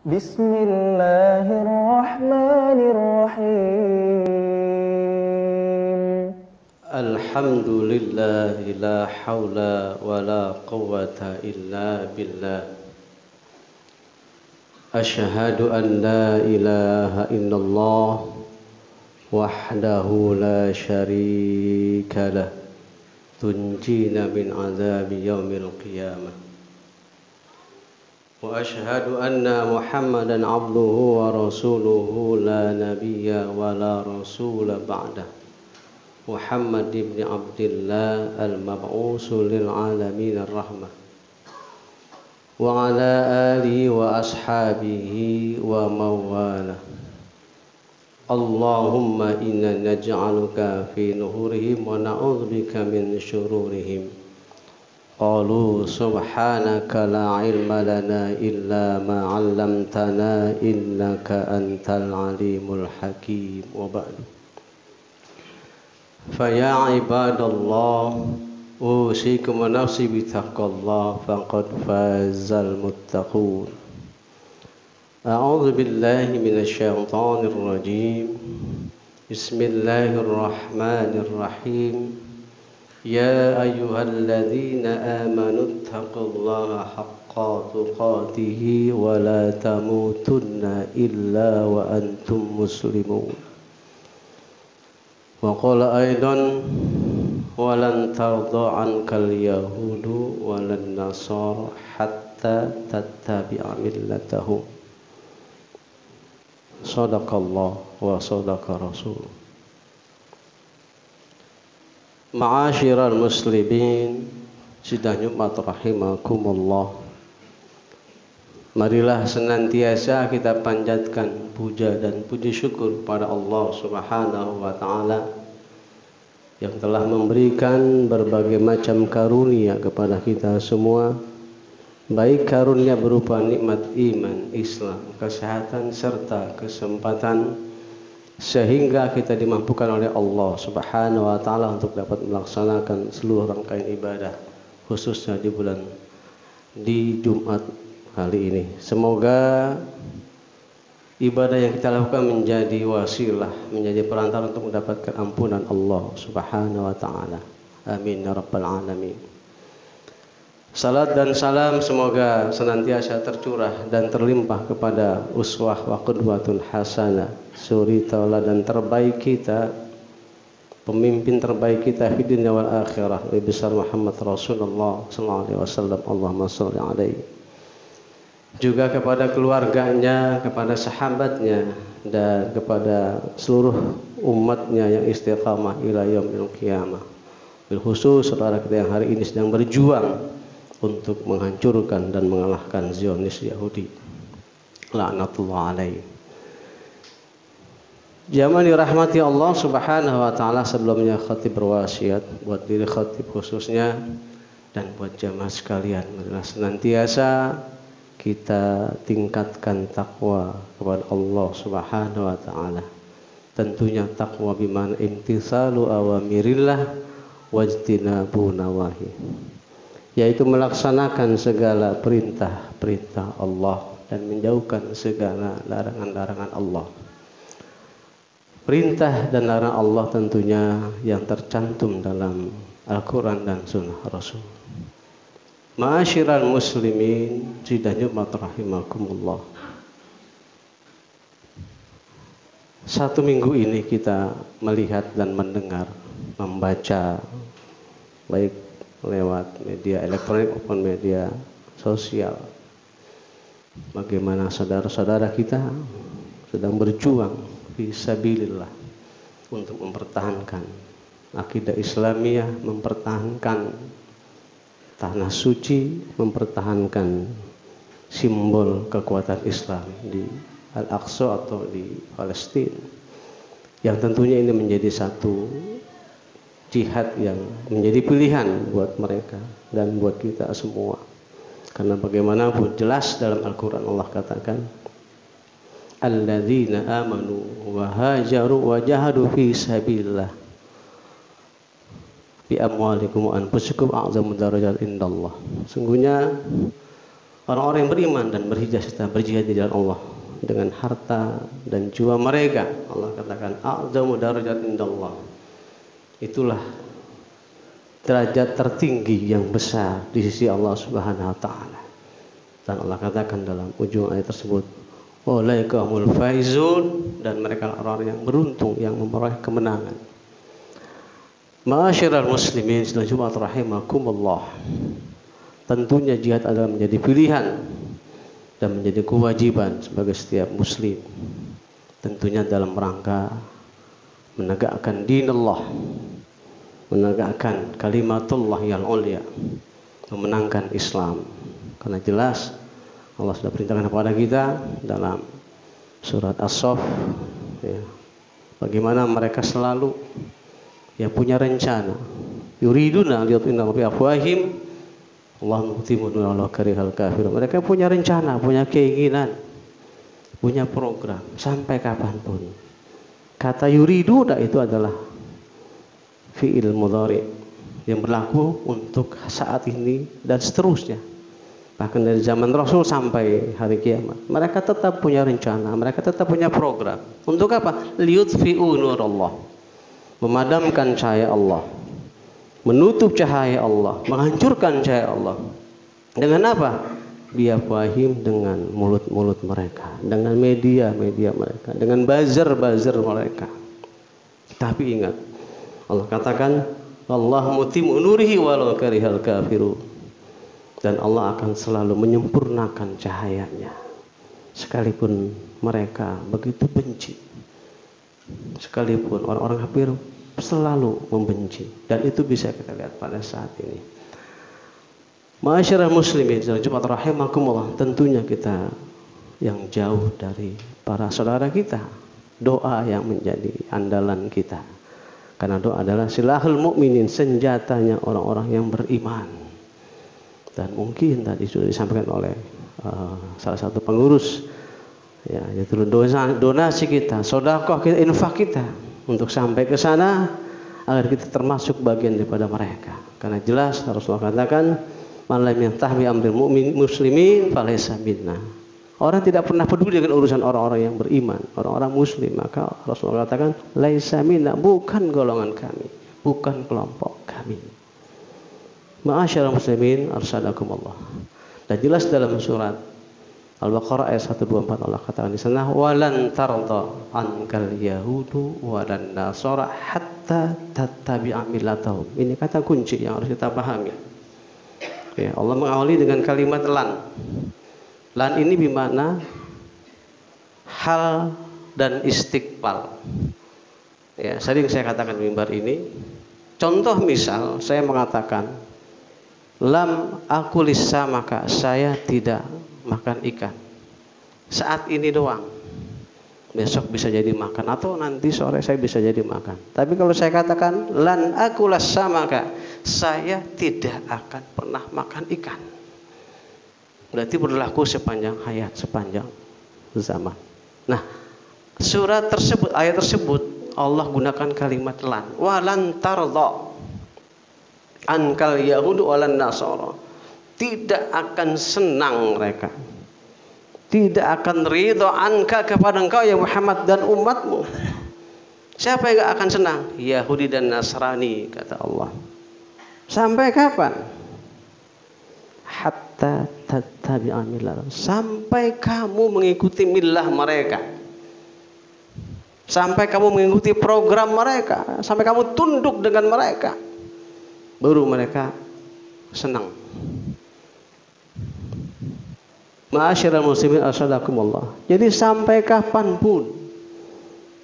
Bismillahirrahmanirrahim. Alhamdulillahi la hawla wa la quwwata illa billah. Ashhadu an la ilaha illallah wahdahu la syarika lah, tunjina min azabi yaumil qiyamah. Wa ashhadu anna Muhammadan abduhu wa rasuluhu la nabiyya wa la rasula ba'dah. Muhammad ibn Abdillah al-mab'usu lil alamin ar-rahmah. Wa ala alihi wa ashabihi wa mawala. Allahumma inna naj'aluka fi nuhurihim wa na'udzubika min syururihim. Qalu subhanaka la ilma lana illa ma 'allamtana innaka antal alimul hakim. Wa ba'du. Fa ya ibadallah, usikum wa nafsi bi taqwallah faqad fazal muttaqun. A'udzu billahi minasy syaithanir rajim. Bismillahirrahmanirrahim. Ya ayyuhalladzina amanu taqullaha haqqa tuqatih wa la tamutunna illa wa antum muslimun. Wa qala aidan wa lan tarda ankal yahudu wa lan nasara hatta tattabi'a millatahum. Shadaqallah wa shadaqa rasul. Ma'asyiral muslimin sidang Jumat rahimakumullah. Marilah senantiasa kita panjatkan puja dan puji syukur pada Allah Subhanahu wa taala yang telah memberikan berbagai macam karunia kepada kita semua, baik karunia berupa nikmat iman, Islam, kesehatan serta kesempatan, sehingga kita dimampukan oleh Allah Subhanahu wa taala untuk dapat melaksanakan seluruh rangkaian ibadah, khususnya di Jumat kali ini. Semoga ibadah yang kita lakukan menjadi wasilah, menjadi perantara untuk mendapatkan ampunan Allah Subhanahu wa taala. Amin ya rabbal alamin. Salat dan salam semoga senantiasa tercurah dan terlimpah kepada uswah wa qudwatun hasanah, suri tauladan terbaik kita, pemimpin terbaik kita di dunia wal akhirah, Nabi besar Muhammad Rasulullah sallallahu alaihi wasallam. Allahumma shalli alaihi. Juga kepada keluarganya, kepada sahabatnya, dan kepada seluruh umatnya yang istiqamah ila yaumil qiyamah. Bil khusus saudara kita yang hari ini sedang berjuang untuk menghancurkan dan mengalahkan Zionis Yahudi, laknatullah alaih. Jamaah dirahmati Allah Subhanahu wa taala, sebelumnya khatib berwasiat buat diri khatib khususnya dan buat jamaah sekalian, marilah senantiasa kita tingkatkan takwa kepada Allah Subhanahu wa taala. Tentunya takwa bimana imtitsalu awamirillah wajtinabu nawahi, yaitu melaksanakan segala perintah-perintah Allah dan menjauhkan segala larangan-larangan Allah. Perintah dan larangan Allah tentunya yang tercantum dalam Al-Quran dan Sunnah Rasul. Ma'asyiral muslimin sidang Jumat rahimakumullah. Satu minggu ini kita melihat dan mendengar, membaca baik lewat media elektronik maupun media sosial, bagaimana saudara-saudara kita sedang berjuang fisabilillah untuk mempertahankan akidah Islamiyah, mempertahankan tanah suci, mempertahankan simbol kekuatan Islam di Al-Aqsa atau di Palestina, yang tentunya ini menjadi satu jihad yang menjadi pilihan buat mereka dan buat kita semua. Karena bagaimanapun jelas dalam Al-Quran Allah katakan, alladzina amanu wa hajaru wa jahadu fi sabilillah bi amwalikum wa anfusikum a'zamu darajat indallah. Sungguhnya orang-orang yang beriman dan berhijrah serta berjihad di jalan Allah dengan harta dan jiwa mereka. Allah katakan a'zamu darajat indallah. Itulah derajat tertinggi yang besar di sisi Allah Subhanahu wa taala. Dan Allah katakan dalam ujung ayat tersebut, "Ulaikahumul faizun," dan mereka orang yang beruntung yang memperoleh kemenangan. Ma'asyiral muslimin sedang Jumat rahimakumullah. Tentunya jihad adalah menjadi pilihan dan menjadi kewajiban sebagai setiap muslim. Tentunya dalam rangka menegakkan din Allah, menegakkan kalimatullah yang ulia, memenangkan Islam. Karena jelas Allah sudah perintahkan kepada kita dalam surat As-Saff, ya, bagaimana mereka selalu yang punya rencana, yuriduna liyutfina bi afwahim Allahu mutimmu nurahu karihal kafirun. Mereka punya rencana, punya keinginan, punya program sampai kapanpun. Kata yuriduna itu adalah fi'il mudhari yang berlaku untuk saat ini dan seterusnya. Bahkan dari zaman Rasul sampai hari kiamat, mereka tetap punya rencana, mereka tetap punya program. Untuk apa? Liyutfi'u nurallah, memadamkan cahaya Allah, menutup cahaya Allah, menghancurkan cahaya Allah. Dengan apa? Biafwahim, dengan mulut-mulut mereka, dengan media-media mereka, dengan buzzer-buzzer mereka. Tapi ingat, Allah katakan, "Wallahu mutimmu nurihi walau karihal kafirun." Dan Allah akan selalu menyempurnakan cahayanya sekalipun mereka begitu benci. Sekalipun orang-orang kafir selalu membenci, dan itu bisa kita lihat pada saat ini. Ma'asyiral muslimin Jumat rahimakumullah, tentunya kita yang jauh dari para saudara kita, doa yang menjadi andalan kita. Karena doa adalah silahul mukminin, senjatanya orang-orang yang beriman. Dan mungkin tadi sudah disampaikan oleh salah satu pengurus, ya, yaitu donasi kita, sedekah kita, infak kita, untuk sampai ke sana agar kita termasuk bagian daripada mereka. Karena jelas Rasulullah katakan, "Man lam yantahmi amril mu'min muslimin falaysa minna." Orang tidak pernah peduli dengan urusan orang-orang yang beriman, orang-orang muslim, maka Rasulullah katakan, "Laisa minna," bukan golongan kami, bukan kelompok kami. Ma'asyiral muslimin arsyadakumullah. Dan jelas dalam surat Al-Baqarah ayat 124 Allah katakan di sana, "Walan tarda ankal yahudu walan nasara hatta tattabi'a millatahum." Ini kata kunci yang harus kita pahami. Ya, Allah mengawali dengan kalimat lan. Lan ini bermakna hal dan istiqbal. Ya, sering saya katakan di mimbar ini. Contoh misal saya mengatakan, "Lam akulisa," maka saya tidak makan ikan saat ini doang. Besok bisa jadi makan, atau nanti sore saya bisa jadi makan. Tapi kalau saya katakan lan akulasa, maka saya tidak akan pernah makan ikan. Berarti berlaku sepanjang hayat, sepanjang zaman. Nah, surat tersebut, ayat tersebut Allah gunakan kalimat lan. Walan tardha ankal yahudu walan nasara. Tidak akan senang mereka, tidak akan ridha anka kepada engkau ya Muhammad dan umatmu. Siapa yang gak akan senang? Yahudi dan Nasrani, kata Allah. Sampai kapan? Hatta tattabi'a millatahum, sampai kamu mengikuti millah mereka, sampai kamu mengikuti program mereka, sampai kamu tunduk dengan mereka, baru mereka senang. Ma'asyiral muslimin asyadakumullah. Jadi sampai kapanpun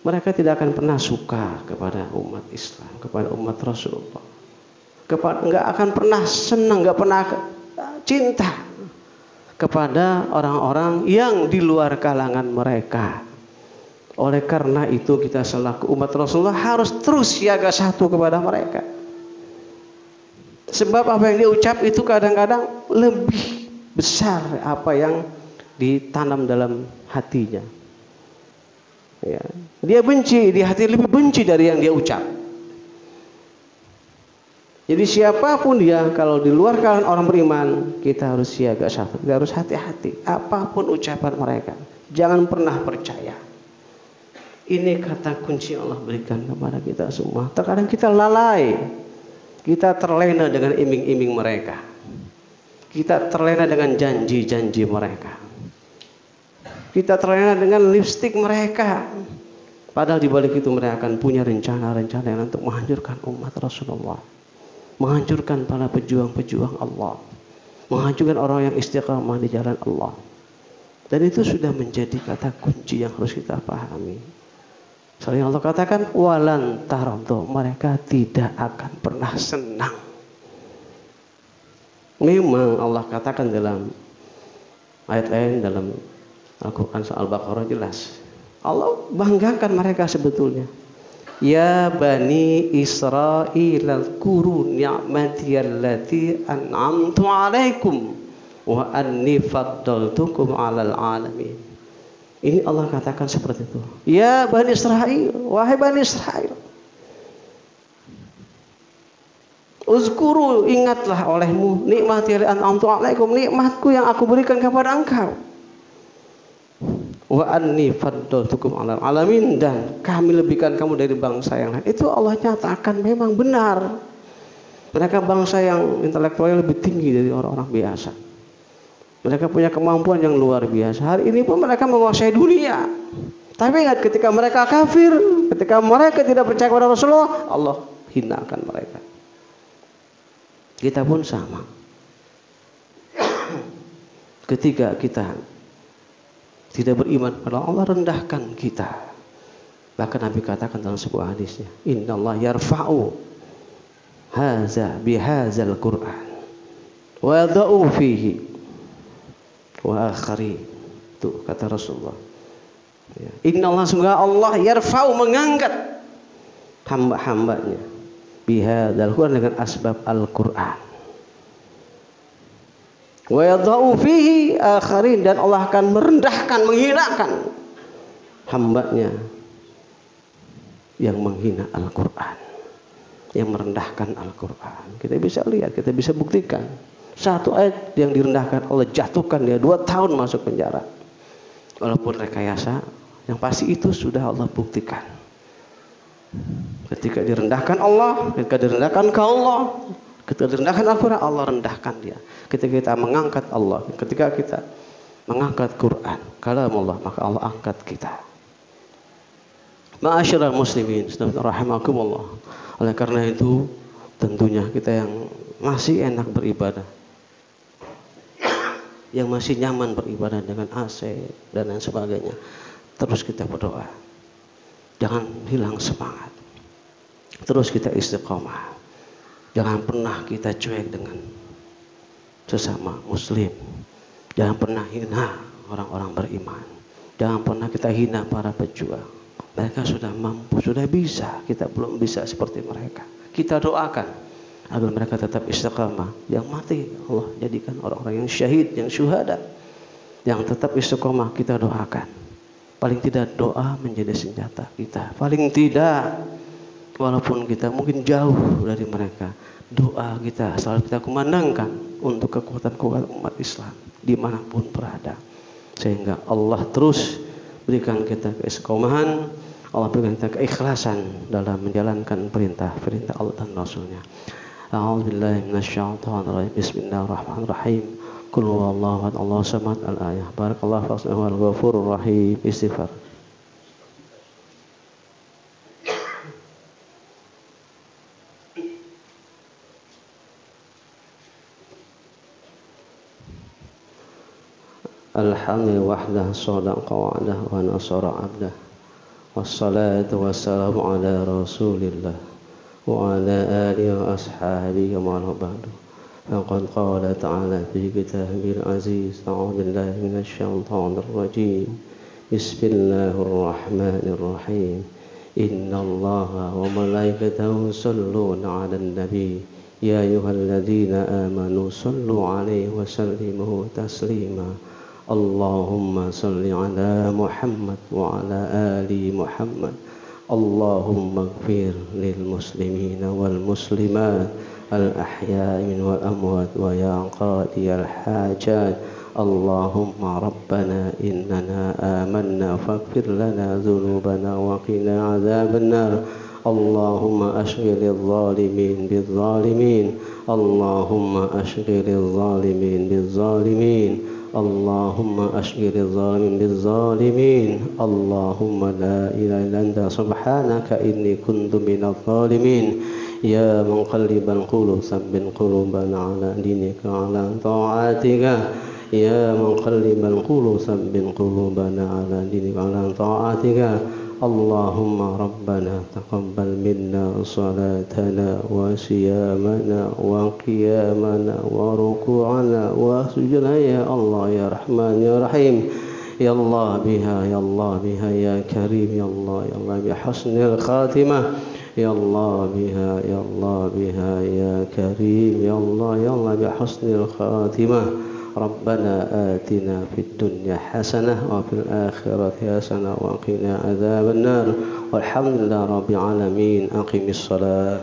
mereka tidak akan pernah suka kepada umat Islam, kepada umat Rasulullah, nggak akan pernah senang, nggak pernah cinta kepada orang-orang yang di luar kalangan mereka. Oleh karena itu kita selaku umat Rasulullah harus terus siaga satu kepada mereka. Sebab apa yang dia ucap itu kadang-kadang lebih besar apa yang ditanam dalam hatinya. Ya. Dia benci, di hati lebih benci dari yang dia ucap. Jadi siapapun dia, kalau di luar kalangan orang beriman, kita harus siaga satu, kita harus hati-hati. Apapun ucapan mereka, jangan pernah percaya. Ini kata kunci Allah berikan kepada kita semua. Terkadang kita lalai, kita terlena dengan iming-iming mereka, kita terlena dengan janji-janji mereka, kita terlena dengan lipstik mereka. Padahal di balik itu mereka akan punya rencana-rencana yang untuk menghancurkan umat Rasulullah, menghancurkan para pejuang-pejuang Allah, menghancurkan orang yang istiqamah di jalan Allah. Dan itu sudah menjadi kata kunci yang harus kita pahami. Soalnya Allah katakan walan taradhu, mereka tidak akan pernah senang. Memang Allah katakan dalam ayat lain dalam Al-Quran surah Al-Baqarah jelas, Allah banggakan mereka sebetulnya. Ya bani Israil al-kuru ni'mati allati an'amtu alaikum wa anni faddaltukum 'alal 'alamin. Ini Allah katakan seperti itu. Ya bani Israil, wahai bani Israil, uzkuru, ingatlah olehmu nikmati allati an'amtu alaikum, nikmatku yang aku berikan kepada engkau. Wa anni faddaltukum 'alal 'alamin, dan kami lebihkan kamu dari bangsa yang lain. Itu Allah nyatakan memang benar. Mereka bangsa yang intelektualnya lebih tinggi dari orang-orang biasa. Mereka punya kemampuan yang luar biasa. Hari ini pun mereka menguasai dunia. Tapi ingat, ketika mereka kafir, ketika mereka tidak percaya kepada Rasulullah, Allah hinakan mereka. Kita pun sama. Ketika kita tidak beriman pada Allah, rendahkan kita. Bahkan Nabi katakan dalam sebuah hadisnya, Innallaha yarfa'u haza bihazal Qur'an wa yada'u fihi wa akhari. Itu kata Rasulullah. Innallaha, sungguh Allah, yarfa'u, mengangkat hamba-hambanya bihadzal Qur'an, dengan asbab Al-Qur'an, wa yadha'u fihi akharin, dan Allah akan merendahkan, menghinakan hambanya yang menghina Al-Qur'an, yang merendahkan Al-Qur'an. Kita bisa lihat, kita bisa buktikan. Satu ayat yang direndahkan, Allah jatuhkan dia 2 tahun masuk penjara. Walaupun rekayasa, yang pasti itu sudah Allah buktikan. Ketika direndahkan Allah, ketika direndahkan ke Allah, ketika direndahkan Al-Quran, Allah rendahkan dia. Ketika kita mengangkat Allah, ketika kita mengangkat Quran, kalam Allah, maka Allah angkat kita. Ma'asyiral muslimin, rahimakumullah. Oleh karena itu, tentunya kita yang masih enak beribadah, yang masih nyaman beribadah dengan AC dan lain sebagainya, terus kita berdoa. Jangan hilang semangat. Terus kita istiqomah. Jangan pernah kita cuek dengan sesama muslim. Jangan pernah hina orang-orang beriman. Jangan pernah kita hina para pejuang. Mereka sudah mampu, sudah bisa, kita belum bisa seperti mereka. Kita doakan agar mereka tetap istiqamah. Yang mati Allah jadikan orang-orang yang syahid, yang syuhada, yang tetap istiqamah. Kita doakan. Paling tidak doa menjadi senjata kita. Paling tidak, walaupun kita mungkin jauh dari mereka, doa kita selalu kita kumandangkan untuk kekuatan-kekuatan umat Islam dimanapun berada, sehingga Allah terus berikan kita keistiqomahan, Allah berikan kita keikhlasan dalam menjalankan perintah-perintah Allah dan Rasulnya. A'udzubillahi minasyaitonirrajim. Bismillahirrahmanirrahim. Qul huwallahu ahad, Allahu samad, al-ayah. Barakallahu fiikum wal ghafurur rahim. Istighfar. Alhamdulillah wahdah sadaqa wa'dah wa nasara 'abdah. Wassalatu wassalamu ala Rasulillah wa ala alihi wa ashabihi wa man ba'du. Faqad qala ta'ala fi kitabil aziz, a'udzu billahi minasy syaithanir rajim. Bismillahirrahmanirrahim. Innallaha wa malaikatahu yusholluna 'alan nabi. Ya ayyuhalladzina amanu shallu 'alaihi wa sallimu taslima. Allahumma salli ala Muhammad wa ala ali Muhammad. Allahumma ighfir lil muslimina wal muslimat الأحياء من والأموات ويا قاضي الحاجات اللهم ربنا إننا آمنا فاغفر لنا ذنوبنا وقنا عذاب النار اللهم أشغل الظالمين بالظالمين اللهم أشغل الظالمين بالظالمين اللهم أشغل الظالمين بالظالمين اللهم لا إله إلا أنت سبحانك إني كنت من الظالمين يا مقلب القلوب ثبت قلوبنا على دينك على طاعتك يا مقلب القلوب ثبت قلوبنا على دينك على طاعتك اللهم ربنا تقبل منا صلاتنا وصيامنا وقيامنا وركوعنا وسجودنا يا الله يا رحمن يا رحيم يا الله بها يا الله بها يا كريم يا الله بحسن الخاتمة يا الله بها يا الله بها يا كريم يا الله بحسن الخاتمة ربنا آتنا في الدنيا حسنة وفي الآخرة حسنة وقنا عذاب النار والحمد لله رب العالمين أقم الصلاة